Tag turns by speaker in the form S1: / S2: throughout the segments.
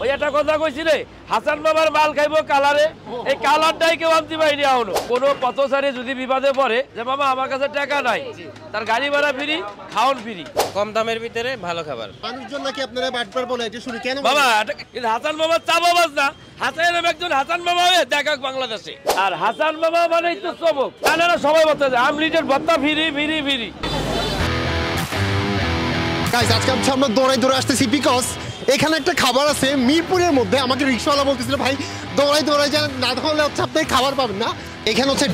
S1: ওই একটা কথা কইছি রে, হাসান বাবার মাল খাইবো কালারে, এই কালারটাই কেউ আনতে পারিনি এখনো। কোনো পথচারী যদি বিপদে পড়ে যে মামা আমার কাছে টাকা নাই, তার গাড়ি ভাড়া ফ্রি, খাওয়ান ফ্রি,
S2: কম দামের ভিতরে ভালো খাবার।
S3: মানুষজন নাকি আপনারা বাটপার বলে, এটা শুনি কেন
S1: বাবা? হাসান বাবার চাপাবাজ না, হাসান একজন হাসান বাবা হয়ে দেখাক বাংলাদেশে। আর হাসান বাবা মানেই তো চমক, তাহলে সবাই বলতে আনলিমিটেড ভত্তা ফ্রি ফ্রি ফ্রি।
S3: গাইস, আজকে আমরা দৌড়াই আসতেছি বিকজ এখানে একটা খাবার আছে মিরপুরের মধ্যে। আমাকে রিক্সাওয়ালা বলতেছিল ভাই দৌড়াই যান, না ধরলে হচ্ছে আপনি খাবার পাবেন না। এখানে হচ্ছে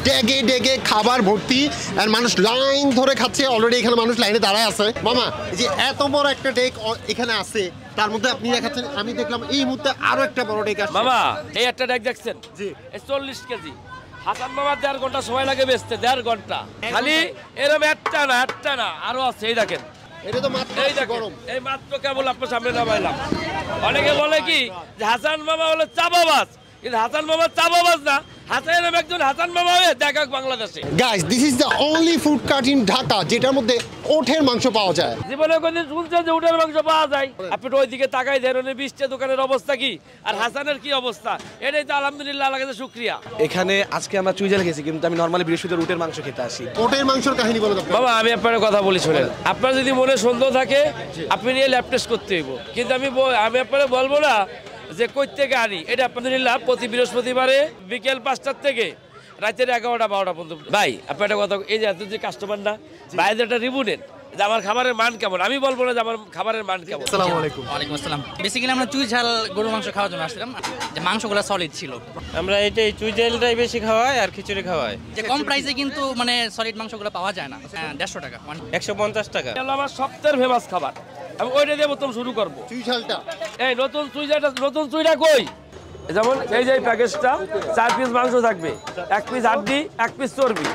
S3: ডেগে খাবার ভর্তি আর মানুষ লাইন ধরে খাচ্ছে। অলরেডি এখানে মানুষ লাইনে দাঁড়ায় আছে। মামা, যে এত বড় একটা ডেক এখানে আছে, তার মধ্যে আপনি দেখাচ্ছেন, আমি দেখলাম এই মুহূর্তে আরো একটা বড় ডেক আছে।
S1: মামা, এই একটা ডেক দেখছেন? জি, 40 কেজি। হাসান বাবার 1.5 ঘন্টা সময় লাগে বেচতে, 1.5 ঘন্টা। খালি এরকম একটা না আরো আছে। এই দেখেন,
S3: এটা তো মাত্র গরম,
S1: এই মাত্র কেবল আপনার সামনে নামাইলাম। অনেকে বলে কি যে হাসান মামা হলো চাপাবাজ, কিন্তু হাসান মামা চাপাবাজ না, হাসান একজন হাসান মামা হয়ে দেখাক বাংলাদেশে।
S3: Guys, this is the only food cart in Dhaka যেটার মধ্যে ওঠের মাংস পাওয়া যায়।
S1: জীবনে কোনদিন শুনছেন যে উটের মাংস পাওয়া যায়? আপনি ওইদিকে তাকাই দেন, 20টা দোকানের অবস্থা কি আর হাসানের কি অবস্থা। এটাই তো আলহামদুলিল্লাহ, আল্লাহর কাছে শুকরিয়া।
S4: এখানে আজকে আমরা চুইঝাল খেয়েছি, কিন্তু আমি নরমালি বৃহস্পতিবার উটের মাংস খেতে আসি।
S3: ওটের মাংসের কাহিনী বলো
S1: বাবা। আমি আপনার কথা বলি শোনেন, আপনার যদি মনে সন্দেহ থাকে আপনি নিয়ে ল্যাব টেস্ট করতে হইব, কিন্তু আমি আপনার বলবো না যে কই থেকে আনি। এটা আলহামদুলিল্লাহ প্রতি বৃহস্পতিবারে বিকেল 5টা থেকে রাতের 11টা-12টা পর্যন্ত। ভাই আপনার একটা কথা, এই যে এত যে কাস্টমার না ভাই, একটা রিভিউ নেন যে আমার খাবারের মান কেমন। আমি বলবো না যে আমার খাবারের মান কেমন।
S5: আসসালামু আলাইকুম। ওয়ালাইকুম আসসালাম। বেসিক্যালি আমরা চুইঝাল গরুর মাংস খাওয়ার জন্য আসছিলাম, যে মাংসগুলো সলিড ছিল।
S2: আমরা এটাই চুইঝালটাই বেশি খাওয়াই আর খিচুড়ি খাওয়াই।
S5: যে কম প্রাইসে কিন্তু মানে সলিড মাংসগুলো পাওয়া যায় না। 150 টাকা,
S2: 150 টাকা।
S1: আমার সবচেয়ে ফেমাস খাবার, আমি ওইটা দিয়ে প্রথম শুরু করবো।
S3: চুইঝালটা,
S1: এই নতুন চুইটা কই? যেমন এই যে প্যাকেজটা 4 পিস মাংস থাকবে, 1 পিস হাড্ডি, 1 পিস চর্বি,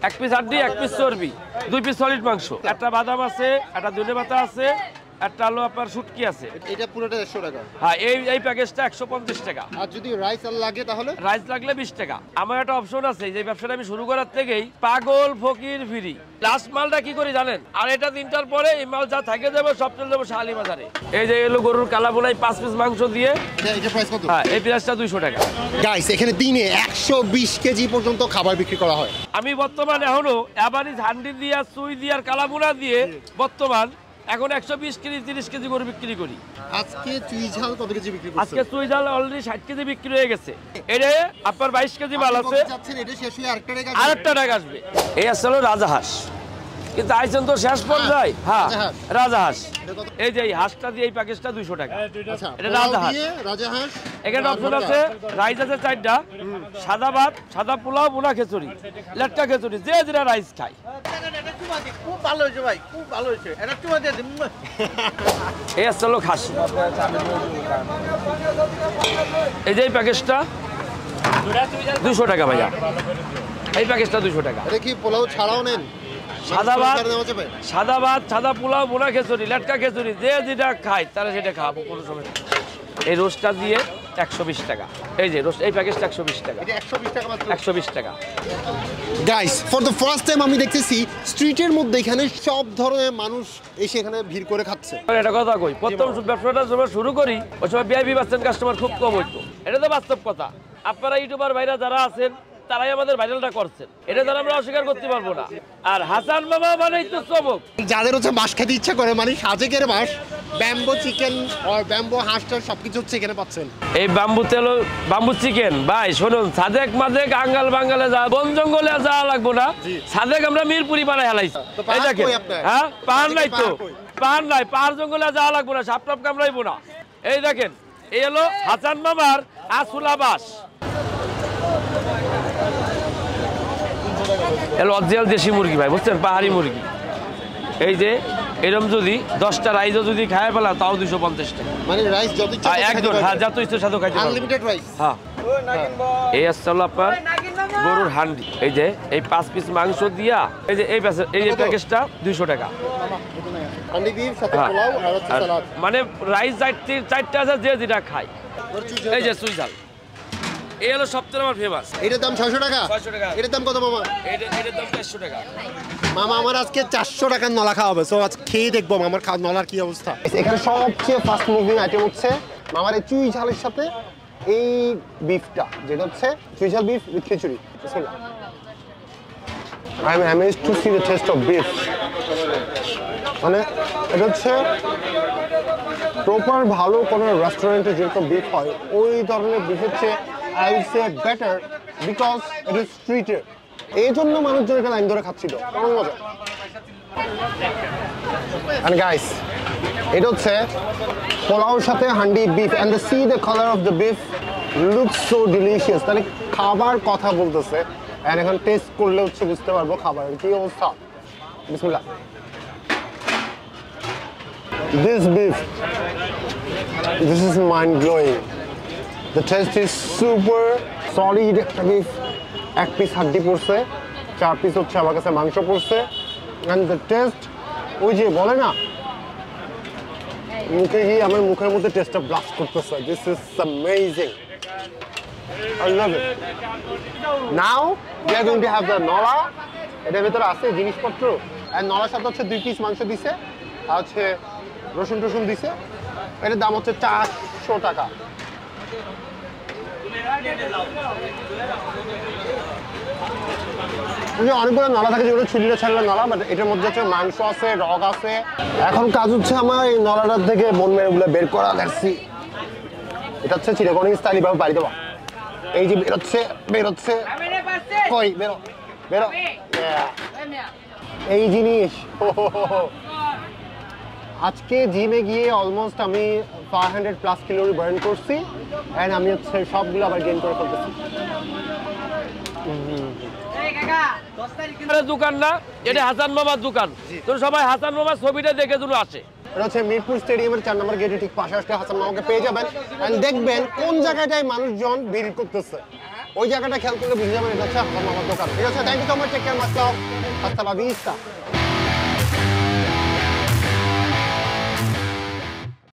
S1: 1 পিস হাড্ডি, 1 পিস চর্বি, 2 পিস সলিড মাংস, একটা বাদাম আছে, একটা ধনেপাতা আছে, একটা আলু আপনার শুটকি আছে।
S3: এটা পুরোটা 100 টাকা।
S1: হ্যাঁ, এই প্যাকেজটা 150 টাকা।
S3: আর যদি রাইস লাগে তাহলে?
S1: রাইস লাগলে 20 টাকা। আমার একটা অপশন আছে, যে ব্যবসাটা আমি শুরু করার থেকেই পাগল ফকির ফ্রি। লাস্ট মালটা কি করি জানেন? আর এটা 3টার পরে এই মাল যা থাকে যাবে সব চলে যাবে শালি বাজারে। এই যে এলো গরুর কালা বোনাই 5 পিস মাংস দিয়ে।
S3: এটা প্রাইস কত?
S1: হ্যাঁ, এই প্রাইসটা 200 টাকা।
S3: গাইস, এখানে দিনে 120 কেজি পর্যন্ত খাবার বিক্রি করা হয়।
S1: আমি বর্তমানে এখনো এভারেজ হান্ডি দিয়া, সুই দিয়ে আর কালাবোনা দিয়ে বর্তমান এখন 120 কেজি 30 কেজি করে বিক্রি করি।
S3: আজকে চুইঝাল কত কেজি বিক্রি করছেন?
S1: আজকে চুইঝাল অলরেডি 60 কেজি বিক্রি হয়ে গেছে। এটা আপনার 22 কেজি মাল আছে,
S3: এটা শেষ হয়ে
S1: আরেকটা টাকা আসবে। এই আসলে রাজাহাঁস, কিন্তু আইছেন তো শেষ পর্যায়ে। হ্যাঁ, রাজাহাঁস। এই যে এই হাঁসটা দিয়ে এই প্যাকেজটা 200 টাকা। এটা
S3: রাজাহাঁস।
S1: এখানে অপশন আছে, রাইস আছে 4টা, সাদা ভাত, সাদা পোলাও, বোনা খিচুড়ি, লেট্টা খিচুড়ি, যে যেটা রাইস খায়।
S6: খুব ভালো হয়েছে ভাই, খুব ভালো হয়েছে। এটা চুমা দিয়ে দিন।
S1: এই আসলে খাসি। এই যে এই প্যাকেজটা 200 টাকা ভাইয়া। এই প্যাকেজটা 200 টাকা।
S3: এটা কি পোলাও ছাড়াও নেন?
S1: সাদা ভাত, সাদা পোলাও, বোনা খিচুড়ি, লেটকা খিচুড়ি, যে যেটা খায় তারা সেটা খাবো, কোনো সময়। এই রোস্টটা দিয়ে 120 টাকা। এই যে রোস্ট, এই প্যাকেজটা 120 টাকা। 120 টাকা।
S3: Guys, for the first time আমি দেখতেছি স্ট্রিটের মধ্যে এখানে সব ধরনের মানুষ এসে এখানে ভিড় করে খাচ্ছে।
S1: এটা কথা কই, প্রথম ব্যবসাটা যখন শুরু করি ওই সময় ভিআইপি পাচ্ছেন কাস্টমার খুব কম হইতো। এটা তো বাস্তব কথা। আপনারা ইউটিউবার ভাইরা যারা আছেন তারাই আমাদের ভাইরালটা করছেন, এটা দ্বারা আমরা অস্বীকার করতে পারবো না। আর হাসান মামা মানেই তো চমক।
S3: যাদের হচ্ছে মাছ খেতে ইচ্ছা করে, মানে সাজেকের মাছ, ব্যাম্বো চিকেন আর ব্যাম্বো হাঁসটা সবকিছু হচ্ছে এখানে পাচ্ছেন। এই
S1: বাম্বু চিকেন ভাই শুনুন, সাদেক মাদেক আঙ্গাল বাঙ্গালে যা, বন জঙ্গলে যাওয়া লাগবো না। সাদেক আমরা মিরপুরি বানাই হেলাইছি। এই দেখেন, হ্যাঁ, পাহাড় নাই তো, পাহাড় নাই, পাহাড় জঙ্গলে যাওয়া লাগবো না, সাপ টাপ কামড়াইবো না। এই দেখেন, এই হলো হাসান মামার আসুলাবাস। অরিজিনাল দেশি মুরগি ভাই, বুঝছেন, পাহাড়ি মুরগি। এই যে এরকম যদি 10টা রাইসও যদি খায় ফেলা তাও 250 টাকা।
S3: মানে রাইস যত ইচ্ছা
S1: একদম, হ্যাঁ, যত ইচ্ছা সাথে খাইতে পারবেন,
S3: আনলিমিটেড রাইস।
S1: হ্যাঁ। এই আসলে আপনার গরুর হান্ডি। এই যে এই 5 পিস মাংস দিয়া, এই যে এই প্যাকেজটা 200 টাকা।
S3: হান্ডি বিফ সাথে পোলাও আর হচ্ছে সালাদ। মানে
S1: রাইস 4টা আছে, যে যেটা খায়। এই যে চুইঝাল, এই হলো সবচেয়ে আমার ফেমাস।
S3: এটার দাম 600 টাকা।
S1: 600 টাকা।
S3: এটার দাম কত মামা?
S1: এটার দাম 400 টাকা।
S3: মামা আমার আজকে 400 টাকার নলা খাওয়া হবে, সো আজ খেয়ে দেখবো আমার নলার কি অবস্থা। এখানে সবচেয়ে ফাস্ট মুভিং আইটেম হচ্ছে মামার এই চুই ঝালের সাথে এই বিফটা যেটা হচ্ছে চুই ঝাল বিফ উইথ খিচুড়ি। বিসমিল্লাহ। I'm amazed to see the taste of beef. মানে এটা হচ্ছে প্রপার ভালো কোনো রেস্টুরেন্টে যেরকম বিফ হয় ওই ধরনের বিফ হচ্ছে I will say better because it is স্ট্রিটের। এই জন্য মানুষজন এখানে লাইন ধরে খাচ্ছিল। কেমন মজা। And guys, এটা হচ্ছে পোলাওর সাথে handi beef and the see the color of the beef looks so delicious. তাহলে খাবার কথা বলতেছে and এখন টেস্ট করলে হচ্ছে বুঝতে পারবো খাবারের কি অবস্থা। বিসমিল্লাহ। This beef, this is mind blowing. The taste is super solid একটা beef. এক পিস হাড্ডি পড়ছে, 4 পিস হচ্ছে আমার কাছে মাংস পড়ছে and the taste ওই যে বলে না মুখে গিয়ে আমার মুখের মধ্যে টেস্টটা ব্লাস্ট করতেছে। This is amazing. I love it. Now we are going to have the নলা। এটার ভিতরে আছে জিনিসপত্র আর নলার সাথে হচ্ছে 2 পিস মাংস দিছে আর হচ্ছে রসুন টসুন দিছে। এটার দাম হচ্ছে 400 টাকা। অনেকগুলো নলা থাকে যেগুলো ছুরিটা ছাড়লে নলা, বাট এটার মধ্যে হচ্ছে মাংস আছে, রগ আছে। এখন কাজ হচ্ছে আমার এই নলাটার থেকে মন মেরেগুলো বের করা দেখছি। এটা হচ্ছে চিড়াগনি স্টাইল ভাবে বাড়ি দেওয়া। এই যে বেরোচ্ছে কই বেরো বেরো এই জিনিস। আজকে জিমে গিয়ে অলমোস্ট আমি 500+ ক্যালোরি বার্ন করছি এন্ড আমি হচ্ছে সবগুলো আবার গেইন করে ফেলতেছি।
S1: দোকান না, এটা হাসান মামার দোকান। তো সবাই হাসান মামার ছবিটা দেখে দুটো আসে।
S3: এটা হচ্ছে মিরপুর স্টেডিয়ামের 4 নম্বর গেটের ঠিক পাশে আসলে হাসান মামাকে পেয়ে যাবেন এন্ড দেখবেন কোন জায়গাটায় মানুষজন ভিড় করতেছে। ওই জায়গাটা খেয়াল করলে বুঝে যাবেন এটা হচ্ছে হাসান মামার দোকান। ঠিক আছে, thank you so much, take care, master, হাস্তা লা ভিস্তা।